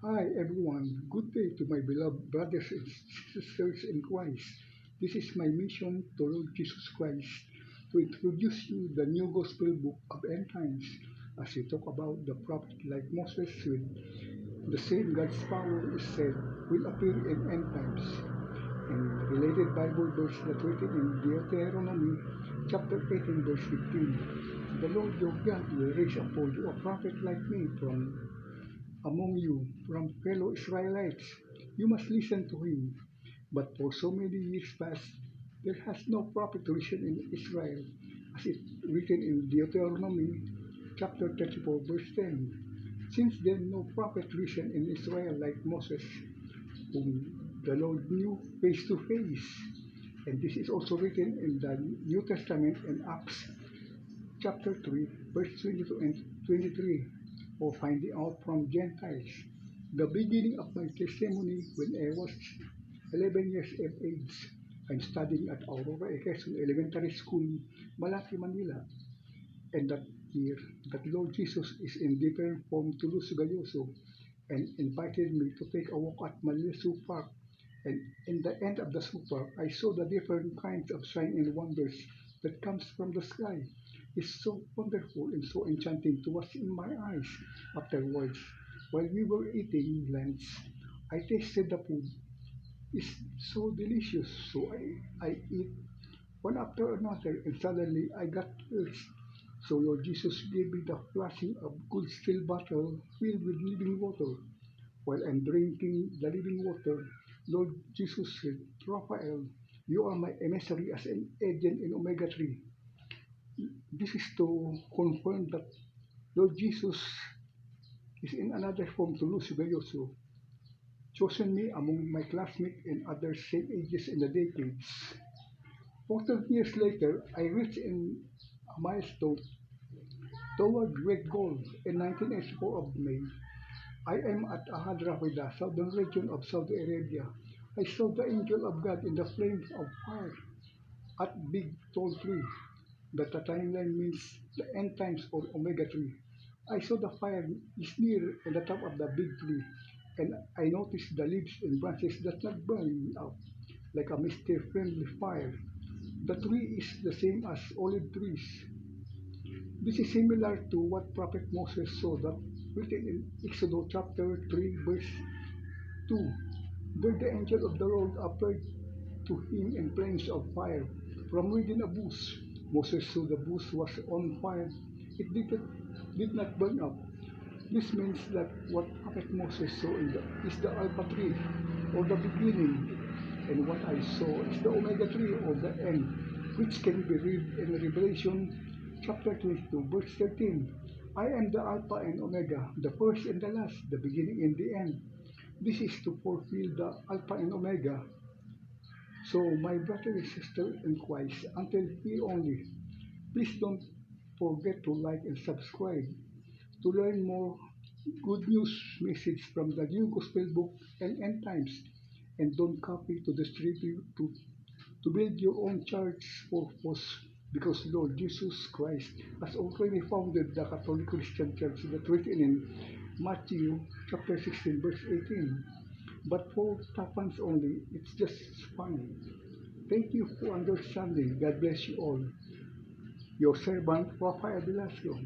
Hi everyone, good day to my beloved brothers and sisters in Christ. This is my mission to Lord Jesus Christ to introduce you the new gospel book of end times as we talk about the prophet like Moses with the same God's power is said will appear in end times. And related Bible verse that written in Deuteronomy chapter 18 verse 15. The Lord your God will raise up for you a prophet like me from among you, from fellow Israelites. You must listen to him. But for so many years past, there has no prophet risen in Israel, as it written in Deuteronomy chapter 34, verse 10. Since then, no prophet risen in Israel like Moses, whom the Lord knew face to face. And this is also written in the New Testament in Acts chapter 3, verse 22 and 23, for finding out from Gentiles the beginning of my testimony when I was 11 years of age. I'm studying at Aurora Quezon Elementary School, Malati, Manila, and that year, that Lord Jesus is in different form to Luz Galloso and invited me to take a walk at Manila Zoo Park. And in the end of the zoo park, I saw the different kinds of signs and wonders that comes from the sky. It's so wonderful and so enchanting to watch in my eyes. Afterwards, while we were eating lunch, I tasted the food. It's so delicious, so I eat one after another, and suddenly I got thirst. So Lord Jesus gave me the flashing of good steel bottle filled with living water. While I'm drinking the living water, Lord Jesus said, Raphael, you are my emissary as an agent in Omega 3. This is to confirm that Lord Jesus is in another form to Lucio Gayoso, chosen me among my classmates and others same ages in the decades. 14 years later, I reached in a milestone toward great goal in 1984 of May. I am at Ahad the southern region of Saudi Arabia. I saw the angel of God in the flames of fire at Big Tall Tree, that the timeline means the end times or Omega 3. I saw the fire is near at the top of the big tree, and I noticed the leaves and branches that not burn out like a Mr. Friendly fire. The tree is the same as olive trees. This is similar to what Prophet Moses saw that written in Exodus chapter 3 verse 2. There the angel of the Lord appeared to him in flames of fire from within a bush. Moses saw the bush was on fire. It did not burn up. This means that what Prophet Moses saw is the Alpha tree, or the beginning, and what I saw is the Omega tree, or the end, which can be read in Revelation chapter 22, verse 13. I am the Alpha and Omega, the first and the last, the beginning and the end. This is to fulfill the Alpha and Omega. So, my brother and sister in Christ, until here only, please don't forget to like and subscribe to learn more good news message from the New Gospel Book and End Times. And don't copy to distribute to build your own church purpose, because Lord Jesus Christ has already founded the Catholic Christian Church that written in Matthew chapter 16 verse 18. But for Tapans only, it's just fun. Thank you for understanding. God bless you all. Your servant, Rafael Velasco.